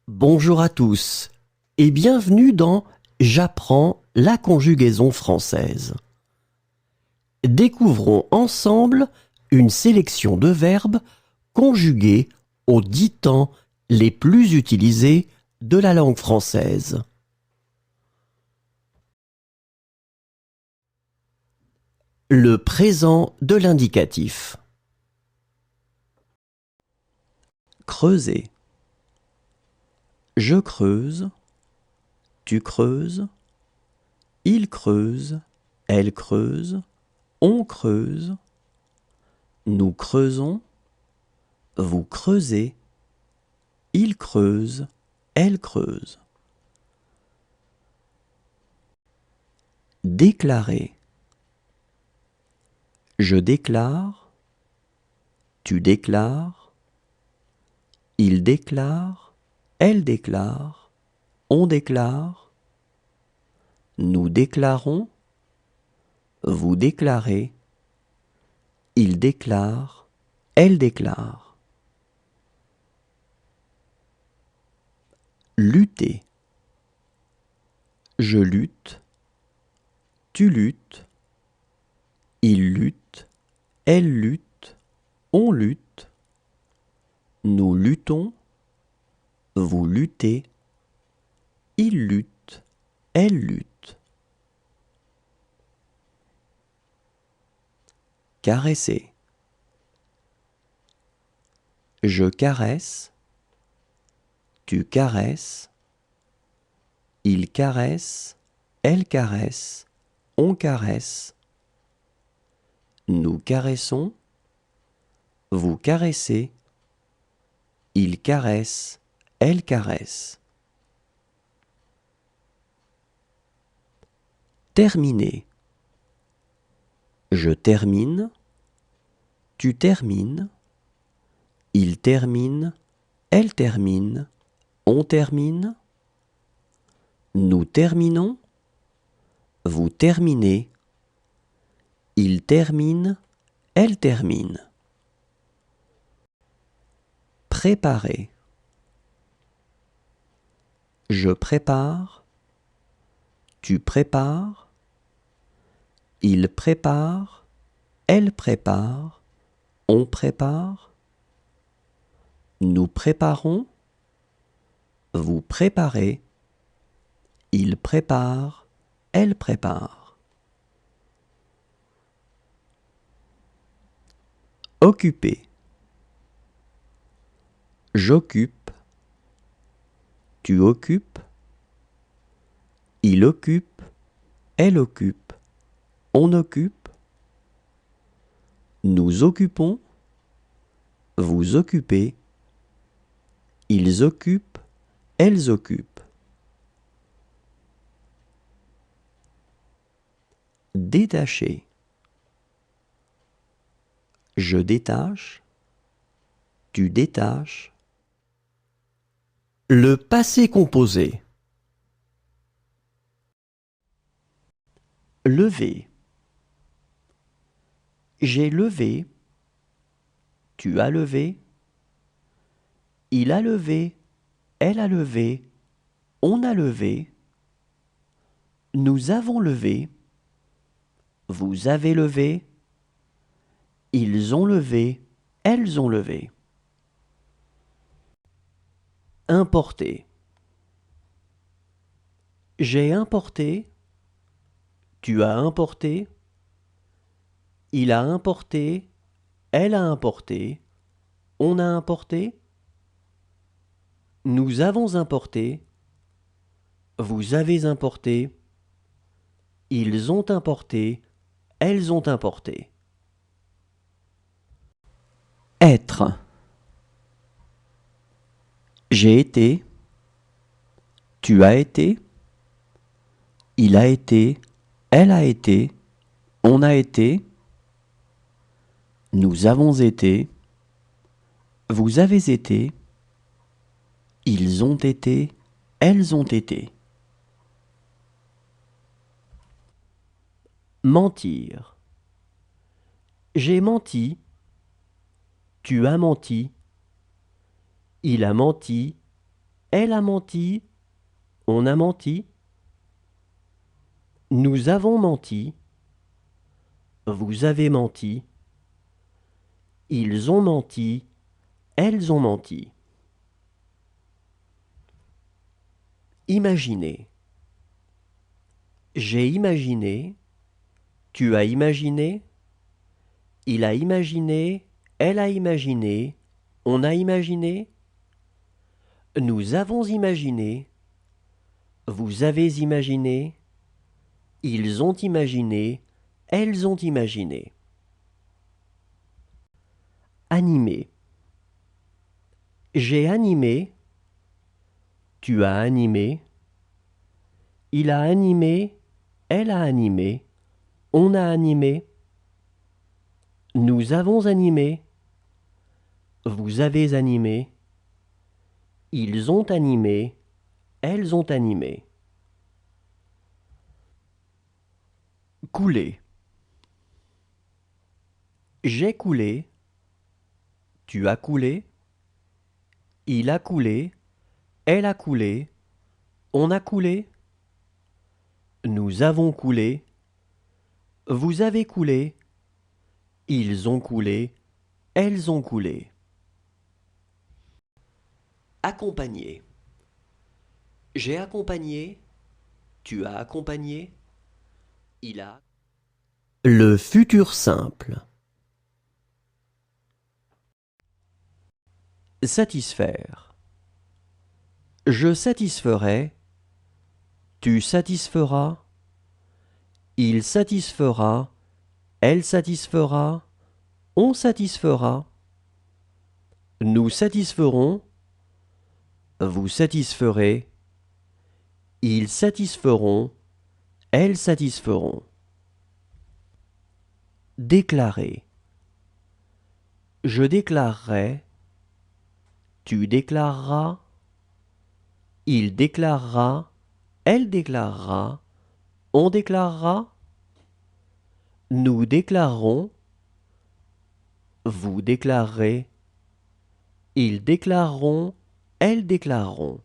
Bonjour à tous et bienvenue dans J'apprends la conjugaison française. Découvrons ensemble une sélection de verbes conjugués aux 10 temps les plus utilisés de la langue française. Le présent de l'indicatif. Creuser. Je creuse, tu creuses, il creuse, elle creuse, on creuse, nous creusons, vous creusez, il creuse, elle creuse. Déclarer. Je déclare, tu déclares, il déclare, elle déclare, on déclare, nous déclarons, vous déclarez, il déclare, elle déclare. Lutter. Je lutte, tu luttes, il lutte, elle lutte, on lutte, nous luttons, vous luttez, il lutte, elle lutte. Caresser. Je caresse, tu caresses, il caresse, elle caresse, on caresse, nous caressons, vous caressez, il caresse, elle caresse. Terminer. Je termine, tu termines, il termine, elle termine, on termine, nous terminons, vous terminez, il termine, elle termine. Préparer. Je prépare, tu prépares, il prépare, elle prépare, on prépare, nous préparons, vous préparez, il prépare, elle prépare. Occuper. J'occupe, tu occupes, il occupe, elle occupe, on occupe, nous occupons, vous occupez, ils occupent, elles occupent. Détacher. Je détache, tu détaches. Le passé composé. Lever. J'ai levé, tu as levé, il a levé, elle a levé, on a levé, nous avons levé, vous avez levé, ils ont levé, elles ont levé. Importer. J'ai importé, tu as importé, il a importé, elle a importé, on a importé, nous avons importé, vous avez importé, ils ont importé, elles ont importé. Être. J'ai été, tu as été, il a été, elle a été, on a été, nous avons été, vous avez été, ils ont été, elles ont été. Mentir. J'ai menti, tu as menti, il a menti, Elle a menti, on a menti. Nous avons menti, vous avez menti. Ils ont menti, elles ont menti. Imaginer. J'ai imaginé, tu as imaginé, il a imaginé, elle a imaginé, on a imaginé. Nous avons imaginé, vous avez imaginé, ils ont imaginé, elles ont imaginé. Animer. J'ai animé, tu as animé, il a animé, elle a animé, on a animé. Nous avons animé, vous avez animé, ils ont animé, elles ont animé. Couler. J'ai coulé, tu as coulé, il a coulé, elle a coulé, on a coulé. Nous avons coulé, vous avez coulé, ils ont coulé, elles ont coulé. Accompagner. J'ai accompagné, tu as accompagné, il a. Le futur simple. Satisfaire. Je satisferai, tu satisferas, il satisfera, elle satisfera, on satisfera. Nous satisferons, vous satisferez, ils satisferont, elles satisferont. Déclarer. Je déclarerai, tu déclareras, il déclarera, elle déclarera, on déclarera. Nous déclarerons, vous déclarerez, ils déclareront, elles déclareront.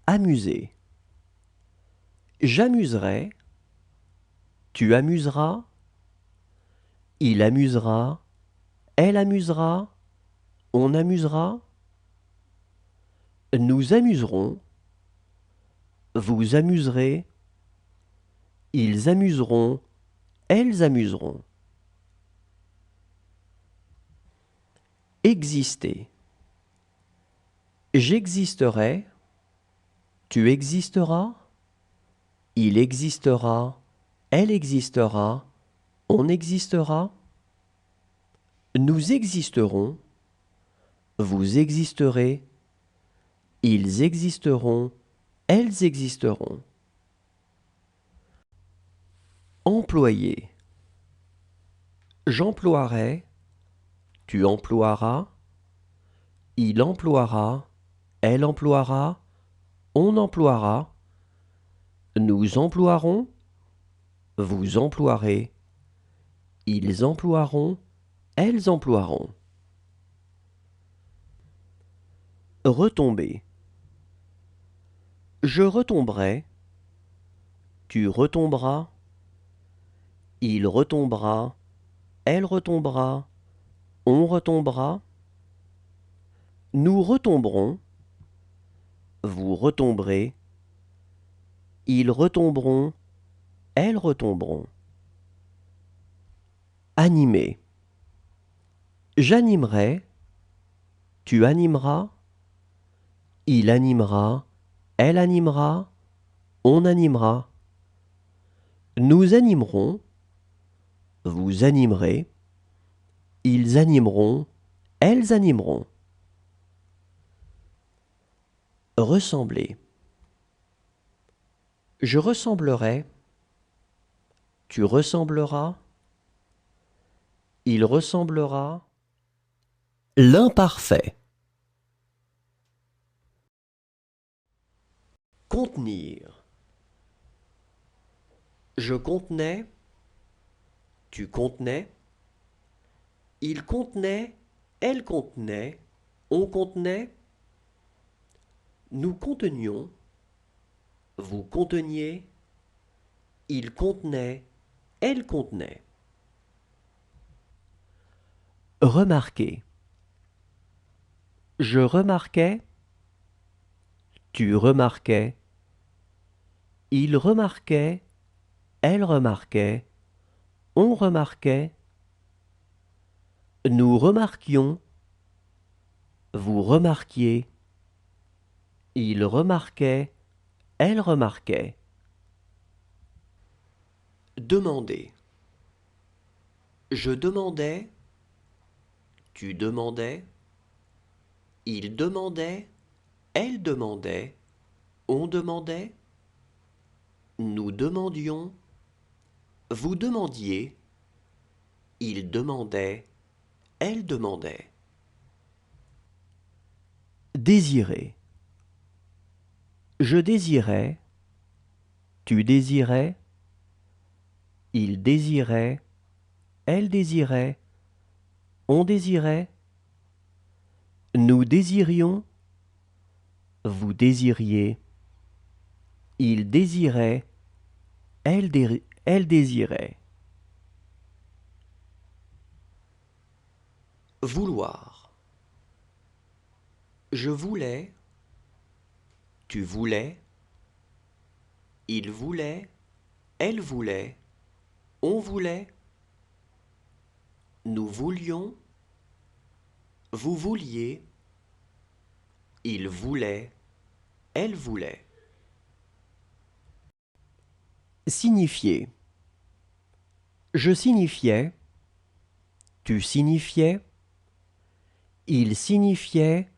Amuser. J'amuserai, tu amuseras, il amusera, elle amusera, on amusera. Nous amuserons, vous amuserez, ils amuseront, elles amuseront. Exister. J'existerai, tu existeras, il existera, elle existera, on existera. Nous existerons, vous existerez, ils existeront, elles existeront. Employer. J'emploierai, tu emploieras, il emploiera, elle emploiera, on emploiera. Nous emploierons, vous emploierez, ils emploieront, elles emploieront. Retomber. Je retomberai, tu retomberas, il retombera, elle retombera, on retombera. Nous retomberons, vous retomberez, ils retomberont, elles retomberont. Animer. J'animerai, tu animeras, il animera, elle animera, on animera. Nous animerons, vous animerez, ils animeront, elles animeront. Ressembler. Je ressemblerai, tu ressembleras, il ressemblera. L'imparfait. Contenir. Je contenais, tu contenais, il contenait, elle contenait, On contenait, nous contenions, vous conteniez, il contenait, elle contenait. Remarquer. Je remarquais, tu remarquais, il remarquait, elle remarquait, on remarquait, nous remarquions, vous remarquiez, il remarquait, elle remarquait. Demander. Je demandais, tu demandais, il demandait, elle demandait, on demandait, nous demandions, vous demandiez, il demandait, elle demandait. Désirer. Je désirais, tu désirais, il désirait, elle désirait, on désirait, nous désirions, vous désiriez, il désirait, elle désirait. Vouloir. Je voulais, tu voulais, il voulait, elle voulait, on voulait, nous voulions, vous vouliez, il voulait, elle voulait. Signifier. Je signifiais, tu signifiais, il signifiait,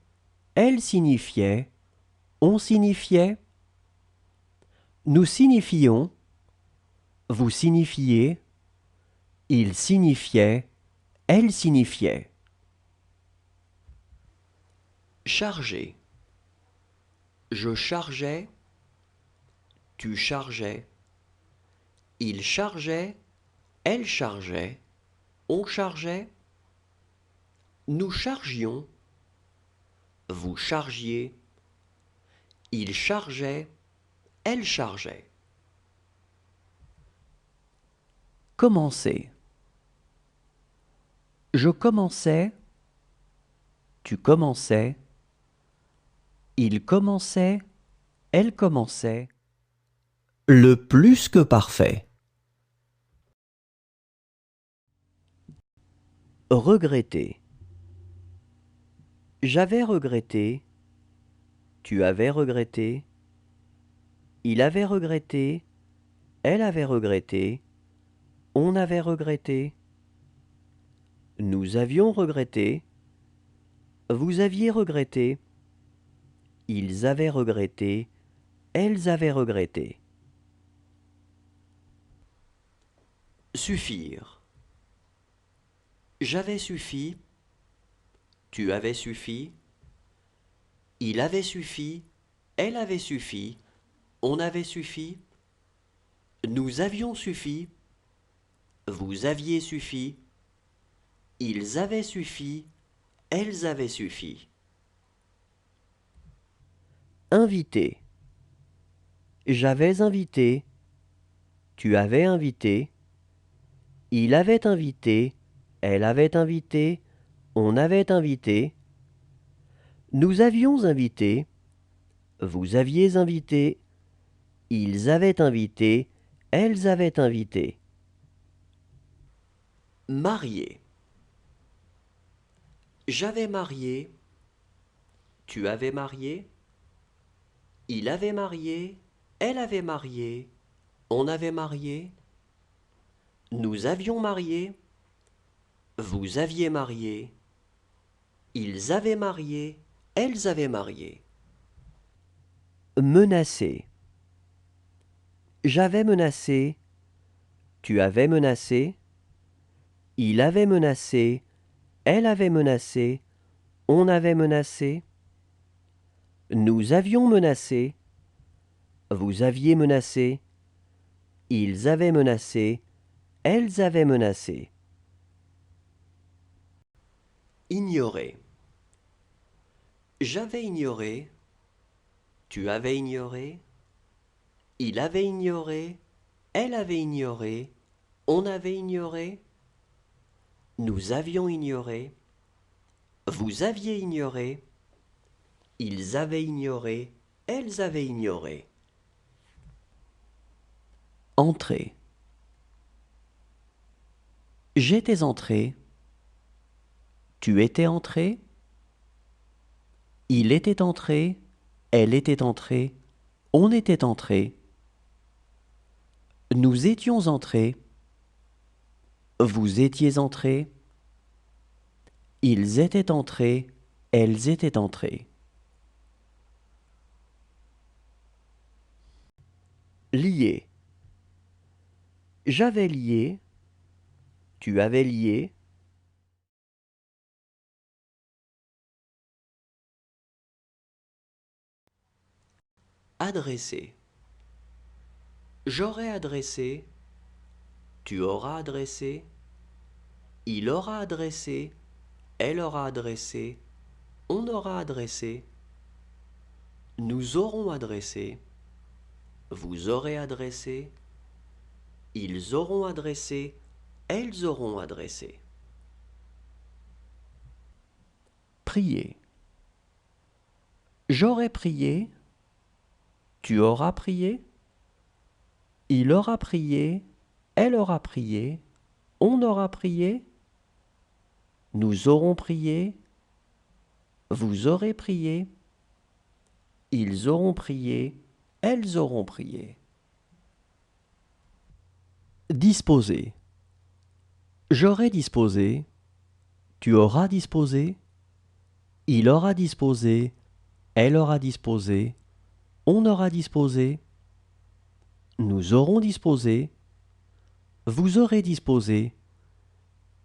elle signifiait, on signifiait, nous signifions, vous signifiez, il signifiait, elle signifiait. Charger. Je chargeais, tu chargeais, il chargeait, elle chargeait, on chargeait, nous chargions, vous chargiez, il chargeait, elle chargeait. Commencer. Je commençais, tu commençais, il commençait, elle commençait, le plus que parfait. Regretter. J'avais regretté, tu avais regretté, il avait regretté, elle avait regretté, on avait regretté, nous avions regretté, vous aviez regretté, ils avaient regretté, elles avaient regretté. Suffire. J'avais suffi, tu avais suffi, il avait suffi, elle avait suffi, on avait suffi, nous avions suffi, vous aviez suffi, ils avaient suffi, elles avaient suffi. Inviter. J'avais invité, tu avais invité, il avait invité, elle avait invité, on avait invité, nous avions invité, vous aviez invité, ils avaient invité, elles avaient invité. Marié. J'avais marié, tu avais marié, il avait marié, elle avait marié, on avait marié, nous avions marié, vous aviez marié, ils avaient marié, elles avaient marié. Menacer. J'avais menacé, tu avais menacé, il avait menacé, elle avait menacé, on avait menacé, nous avions menacé, vous aviez menacé, ils avaient menacé, elles avaient menacé. Ignorer. J'avais ignoré, tu avais ignoré, il avait ignoré, elle avait ignoré, on avait ignoré, nous avions ignoré, vous aviez ignoré, ils avaient ignoré, elles avaient ignoré. Entrer. J'étais entré, tu étais entré, il était entré, elle était entrée, on était entré, nous étions entrés, vous étiez entrés, ils étaient entrés, elles étaient entrées. Lié. J'avais lié, tu avais lié, adressé. J'aurais adressé, tu auras adressé, il aura adressé, elle aura adressé, on aura adressé, nous aurons adressé, vous aurez adressé, ils auront adressé, elles auront adressé. Prier. J'aurais prié, tu auras prié, il aura prié, elle aura prié, on aura prié, nous aurons prié, vous aurez prié, ils auront prié, elles auront prié. Disposer. J'aurai disposé, tu auras disposé, il aura disposé, elle aura disposé, on aura disposé, nous aurons disposé, vous aurez disposé,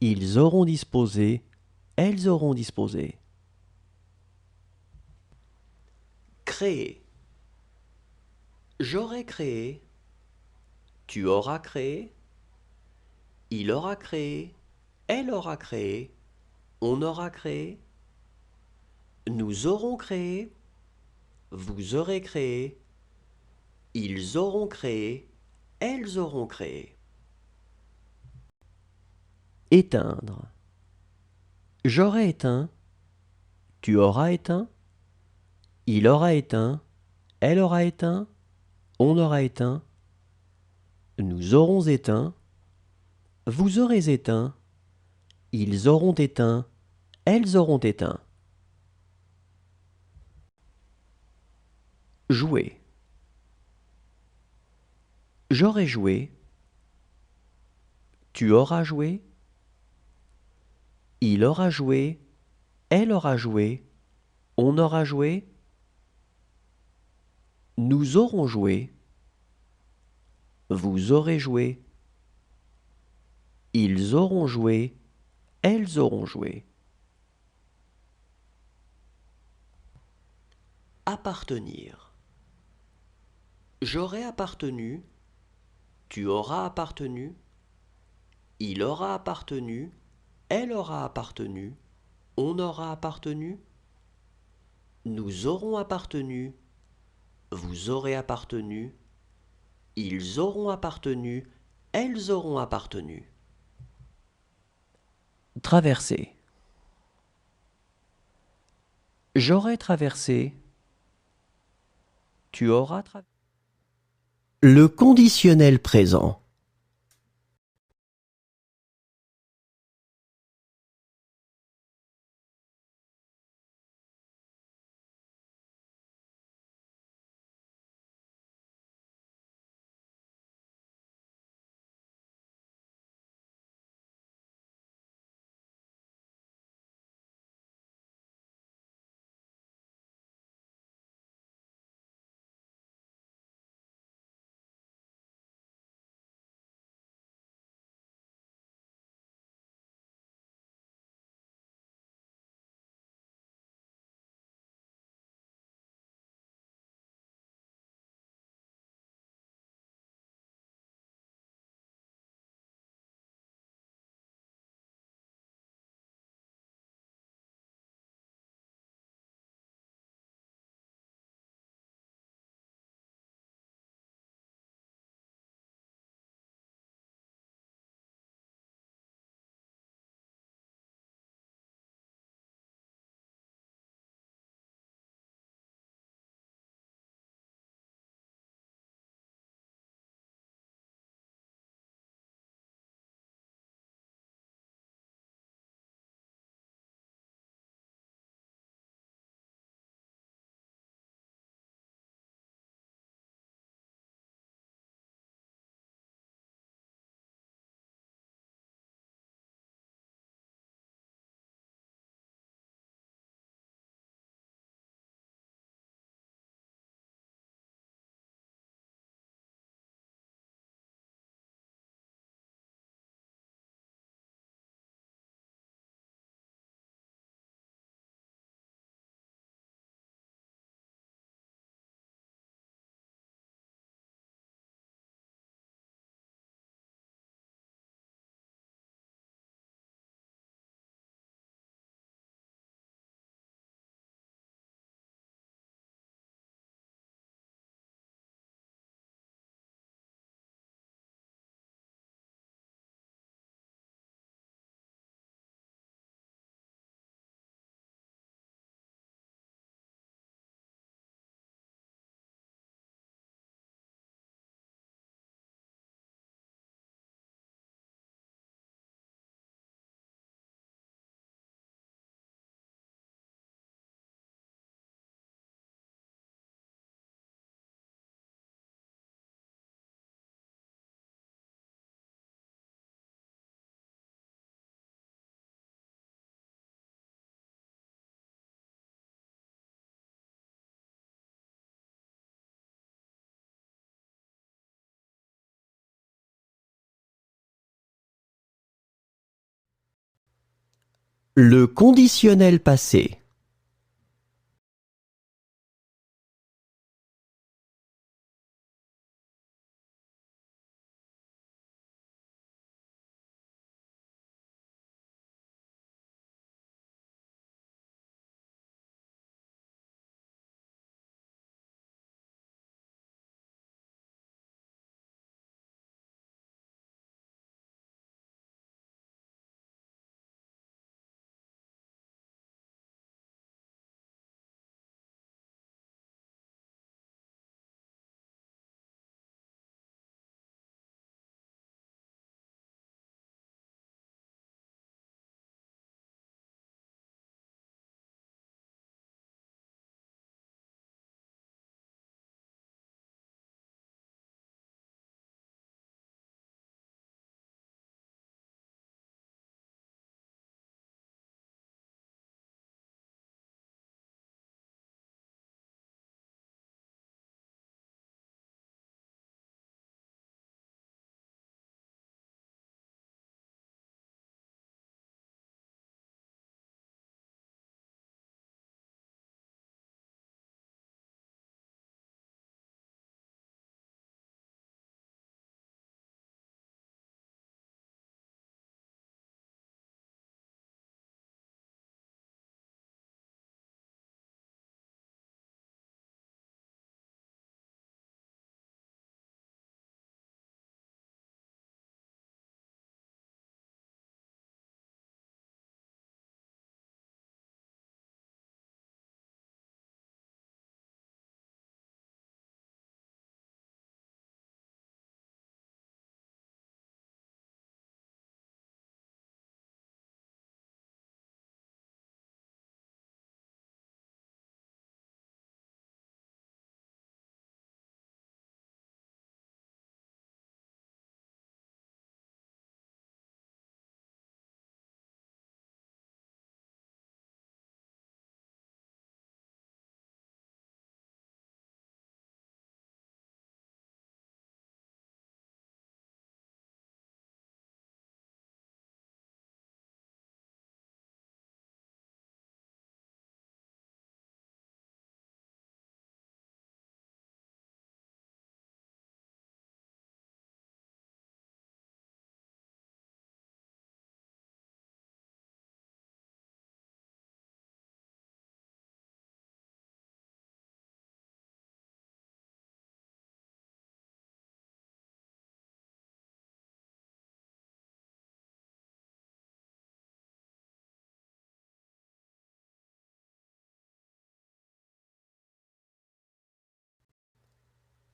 ils auront disposé, elles auront disposé. Créer. J'aurai créé, tu auras créé, il aura créé, elle aura créé, on aura créé, nous aurons créé, vous aurez créé, ils auront créé, elles auront créé. Éteindre. J'aurai éteint, tu auras éteint, il aura éteint, elle aura éteint, on aura éteint, nous aurons éteint, vous aurez éteint, ils auront éteint, elles auront éteint. Jouer. J'aurai joué, tu auras joué, il aura joué, elle aura joué, on aura joué, nous aurons joué, vous aurez joué, ils auront joué, elles auront joué. Appartenir. J'aurai appartenu, tu auras appartenu, il aura appartenu, elle aura appartenu, on aura appartenu, nous aurons appartenu, vous aurez appartenu, ils auront appartenu, elles auront appartenu. Traverser. J'aurai traversé, tu auras traversé. Le conditionnel présent. Le conditionnel passé.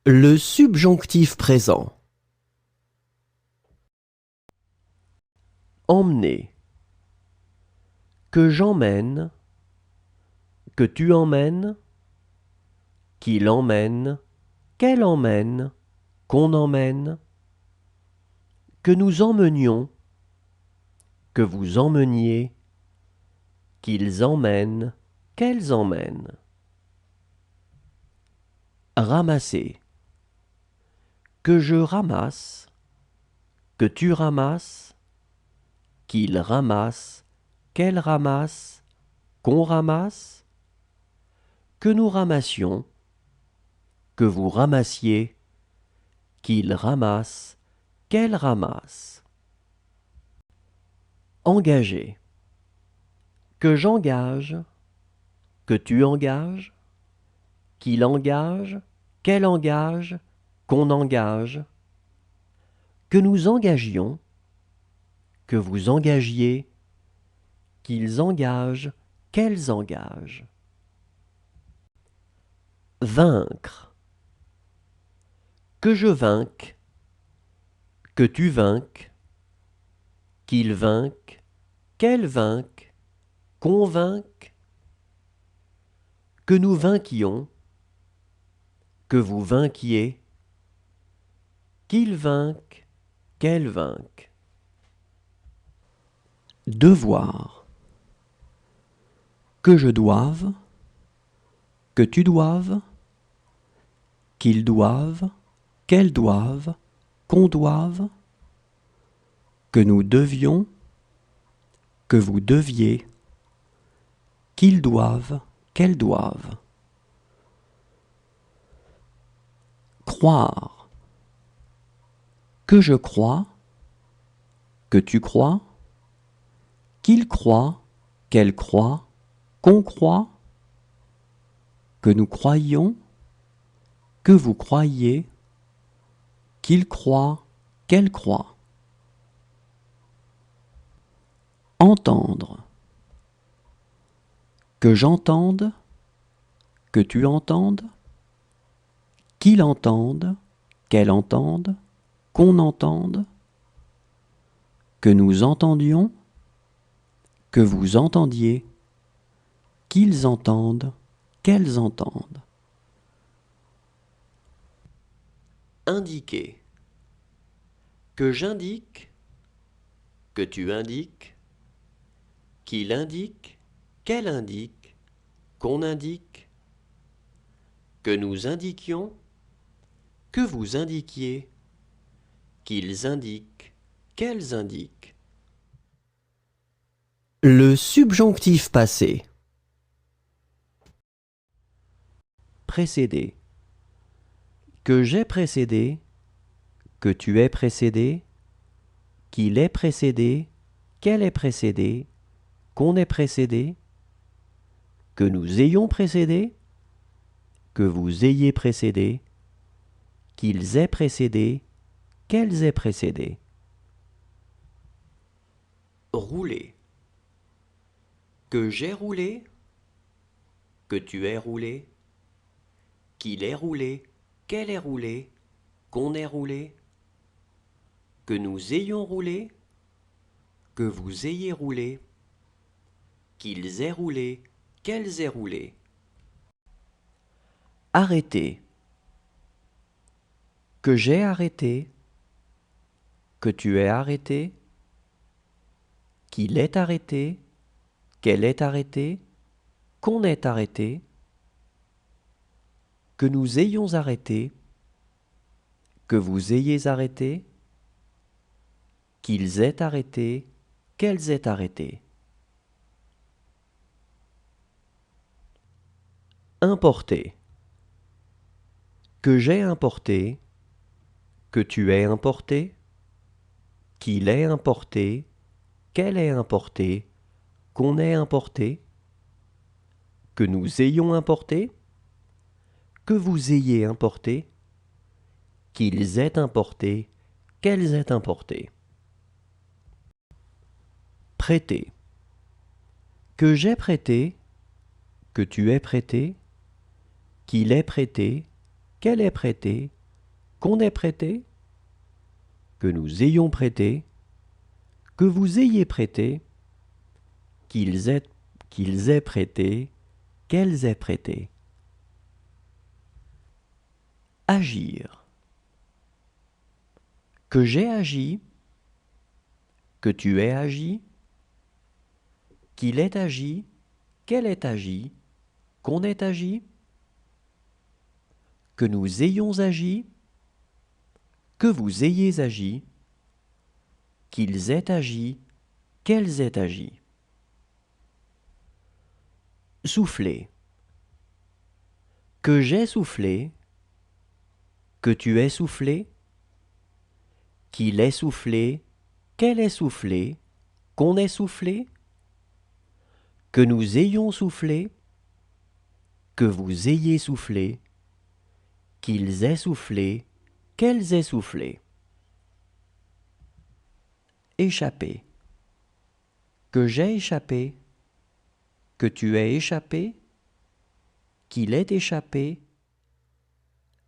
Le subjonctif présent. Emmener. Que j'emmène. Que tu emmènes. Qu'il emmène. Qu'elle emmène. Qu'on emmène. Que nous emmenions. Que vous emmeniez. Qu'ils emmènent. Qu'elles emmènent. Ramasser. Que je ramasse. Que tu ramasses. Qu'il ramasse. Qu'elle ramasse. Qu'on ramasse. Que nous ramassions. Que vous ramassiez. Qu'il ramasse. Qu'elle ramasse. Engager. Que j'engage. Que tu engages. Qu'il engage. Qu'elle engage. Qu'on engage. Que nous engagions. Que vous engagiez. Qu'ils engagent. Qu'elles engagent. Vaincre. Que je vainque. Que tu vainques. Qu'il vainque. Qu'elle vainque. Qu'on vainque. Que nous vainquions. Que vous vainquiez. Qu'il vainque. Qu'elle vainque. Devoir. Que je doive. Que tu doives. Qu'ils doivent. Qu'elles doivent. Qu'on doive. Que nous devions. Que vous deviez. qu'ils doivent, qu'elles doivent. Croire. Que je crois, que tu crois, qu'il croit, qu'elle croit, qu'on croit, que nous croyions, que vous croyez, qu'il croit, qu'elle croit. Entendre. Que j'entende, que tu entendes, qu'il entende, qu'elle entende, qu'on entende, que nous entendions, que vous entendiez, qu'ils entendent, qu'elles entendent. Indiquer. Que j'indique, que tu indiques, qu'il indique, qu'elle indique, qu'on indique, que nous indiquions, que vous indiquiez, qu'ils indiquent, qu'elles indiquent. Le subjonctif passé. Précédé. Que j'ai précédé, que tu es précédé, qu'il est précédé, qu'elle est précédée, qu'on est précédé, que nous ayons précédé, que vous ayez précédé, qu'ils aient précédé, qu'elles aient précédé. Rouler. Que j'ai roulé, que tu aies roulé, qu'il ait roulé, qu'elle ait roulé, qu'on ait roulé, que nous ayons roulé, que vous ayez roulé, qu'ils aient roulé, qu'elles aient roulé. Arrêter. Que j'ai arrêté, que tu aies arrêté, qu'il ait arrêté, qu'elle ait arrêté, qu'on ait arrêté, que nous ayons arrêté, que vous ayez arrêté, qu'ils aient arrêté, qu'elles aient arrêté. Importer. Que j'ai importé, que tu aies importé, qu'il ait importé, qu'elle ait importé, qu'on ait importé, que nous ayons importé, que vous ayez importé, qu'ils aient importé, qu'elles aient importé. Prêter. Que j'ai prêté, que tu aies prêté, qu'il ait prêté, qu'elle ait prêté, qu'on ait prêté, que nous ayons prêté, que vous ayez prêté, qu'ils aient prêté, qu'elles aient prêté. Agir. Que j'ai agi, que tu aies agi, qu'il ait agi, qu'elle ait agi, qu'on ait agi, que nous ayons agi, que vous ayez agi, qu'ils aient agi, qu'elles aient agi. Souffler. Que j'ai soufflé, que tu aies soufflé, qu'il ait soufflé, qu'elle ait soufflé, qu'on ait soufflé, que nous ayons soufflé, que vous ayez soufflé, qu'ils aient soufflé, qu'elles aient soufflé. Échapper. Que j'ai échappé, que tu aies échappé, qu'il ait échappé.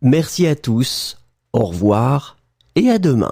Merci à tous, au revoir et à demain.